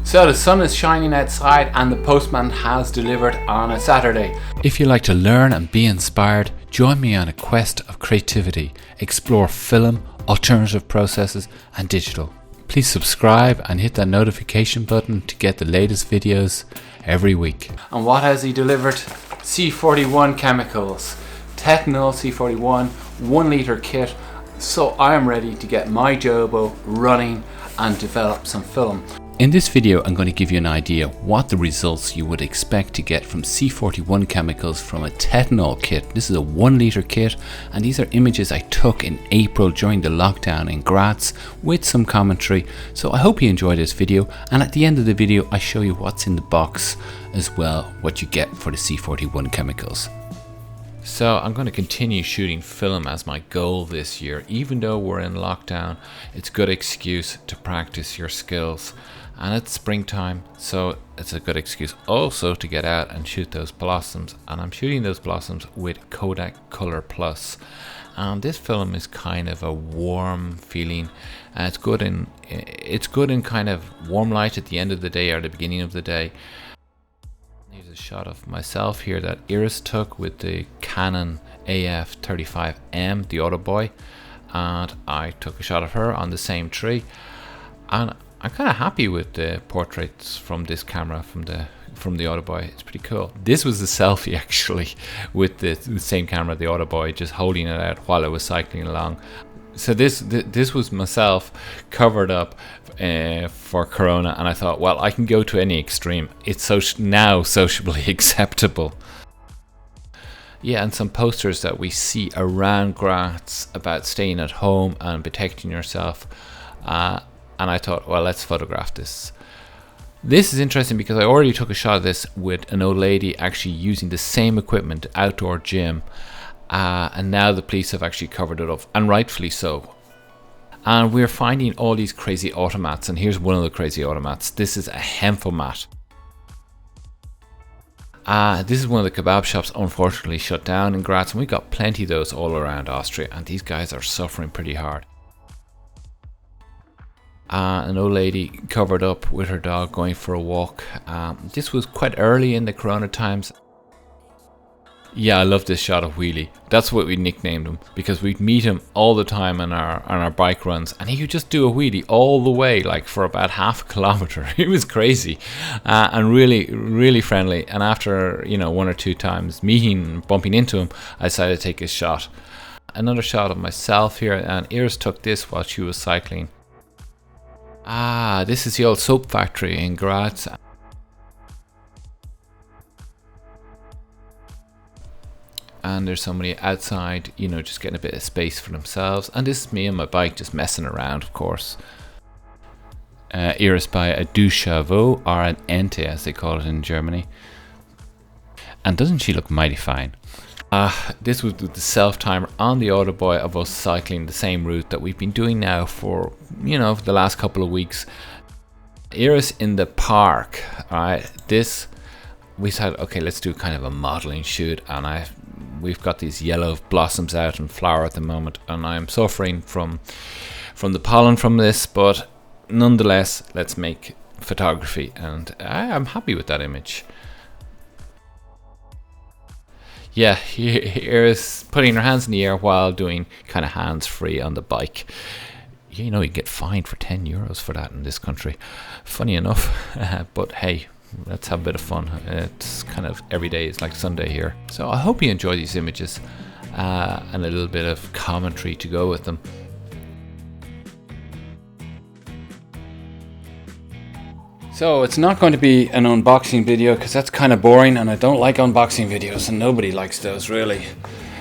So the sun is shining outside and the postman has delivered on a Saturday. If you like to learn and be inspired, join me on a quest of creativity, explore film, alternative processes and digital. Please subscribe and hit that notification button to get the latest videos every week. And what has he delivered? C41 chemicals, Tetenal C41, 1 litre kit. So I am ready to get my Jobo running and develop some film. In this video, I'm going to give you an idea what the results you would expect to get from C41 chemicals from a Tetenal kit. This is a 1 litre kit, and these are images I took in April during the lockdown in Graz with some commentary. So I hope you enjoy this video, and at the end of the video I show you what's in the box as well, what you get for the C41 chemicals. So I'm going to continue shooting film as my goal this year. Even though we're in lockdown, it's a good excuse to practice your skills. And it's springtime, so it's a good excuse also to get out and shoot those blossoms. And I'm shooting those blossoms with Kodak ColorPlus. And this film is kind of a warm feeling. And it's good in kind of warm light at the end of the day or the beginning of the day. Here's a shot of myself here that Iris took with the Canon AF35M, the Autoboy. And I took a shot of her on the same tree. And I'm kind of happy with the portraits from this camera, from the Autoboy. It's pretty cool. This was a selfie actually with the same camera, the Autoboy, just holding it out while I was cycling along. So this was myself covered up for Corona, and I thought, well, I can go to any extreme. It's now sociably acceptable. Yeah, and some posters that we see around Graz about staying at home and protecting yourself. And I thought, well, let's photograph this. This is interesting because I already took a shot of this with an old lady actually using the same equipment, outdoor gym. And now the police have actually covered it up, and rightfully so. And we're finding all these crazy automats, and here's one of the crazy automats. This is a Hemphomat. This is one of the kebab shops unfortunately shut down in Graz, and we got plenty of those all around Austria, and these guys are suffering pretty hard. An old lady covered up with her dog going for a walk. This was quite early in the Corona times. Yeah, I love this shot of Wheelie. That's what we nicknamed him, because we'd meet him all the time on our bike runs, and he would just do a wheelie all the way, like for about half a kilometer. It was crazy, and really friendly. And after 1 or 2 times bumping into him, I decided to take a shot. Another shot of myself here, and Iris took this while she was cycling. This is the old soap factory in Graz. And there's somebody outside, just getting a bit of space for themselves. And this is me on my bike just messing around, of course. Iris by a Duchavo, or an Ente as they call it in Germany. And doesn't she look mighty fine? This was the self-timer on the Autoboy of us cycling the same route that we've been doing now for, for the last couple of weeks. Iris in the park, alright, we said, okay, let's do kind of a modeling shoot, and we've got these yellow blossoms out in flower at the moment, and I'm suffering from the pollen from this, but nonetheless, let's make photography, and I'm happy with that image. Yeah, here is putting her hands in the air while doing kind of hands-free on the bike. You can get fined for €10 for that in this country. Funny enough, but hey, let's have a bit of fun. It's kind of every day is like Sunday here. So I hope you enjoy these images and a little bit of commentary to go with them. So it's not going to be an unboxing video because that's kind of boring, and I don't like unboxing videos, and nobody likes those really.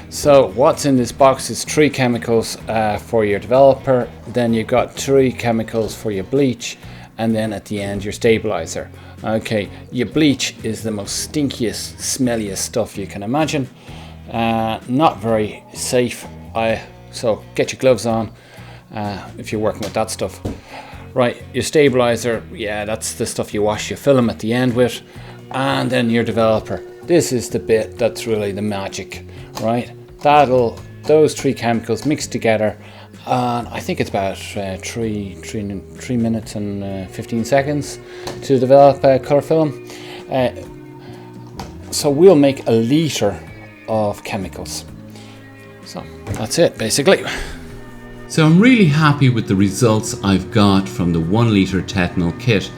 So what's in this box is 3 chemicals for your developer, then you've got 3 chemicals for your bleach, and then at the end your stabilizer. Okay, your bleach is the most stinkiest, smelliest stuff you can imagine. Not very safe, so get your gloves on if you're working with that stuff. Right, your stabilizer, yeah, that's the stuff you wash your film at the end with. And then your developer. This is the bit that's really the magic, right? Those 3 chemicals mixed together and I think it's about 3 minutes and 15 seconds to develop colour film. So we'll make 1 litre of chemicals. So that's it basically. So I'm really happy with the results I've got from the 1 litre Tetenal kit.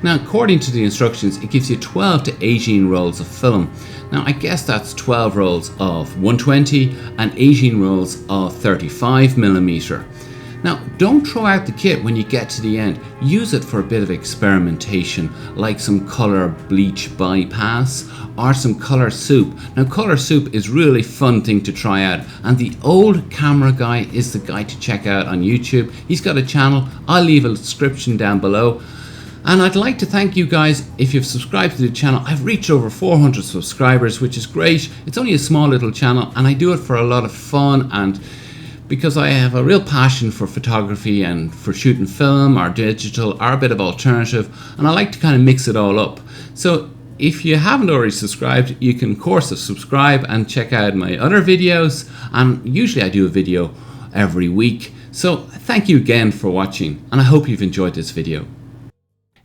Now, according to the instructions, it gives you 12 to 18 rolls of film. Now, I guess that's 12 rolls of 120 and 18 rolls of 35mm. Now, don't throw out the kit when you get to the end. Use it for a bit of experimentation, like some colour bleach bypass or some colour soup. Now, colour soup is really fun thing to try out, and the old camera guy is the guy to check out on YouTube. He's got a channel. I'll leave a description down below. And I'd like to thank you guys if you've subscribed to the channel. I've reached over 400 subscribers, which is great. It's only a small little channel, and I do it for a lot of fun and because I have a real passion for photography and for shooting film or digital or a bit of alternative, and I like to kind of mix it all up. So if you haven't already subscribed, you can of course subscribe and check out my other videos, and usually I do a video every week. So thank you again for watching, and I hope you've enjoyed this video.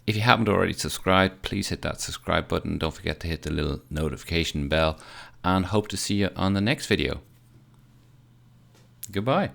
If you haven't already subscribed, please hit that subscribe button. Don't forget to hit the little notification bell, and hope to see you on the next video. Goodbye.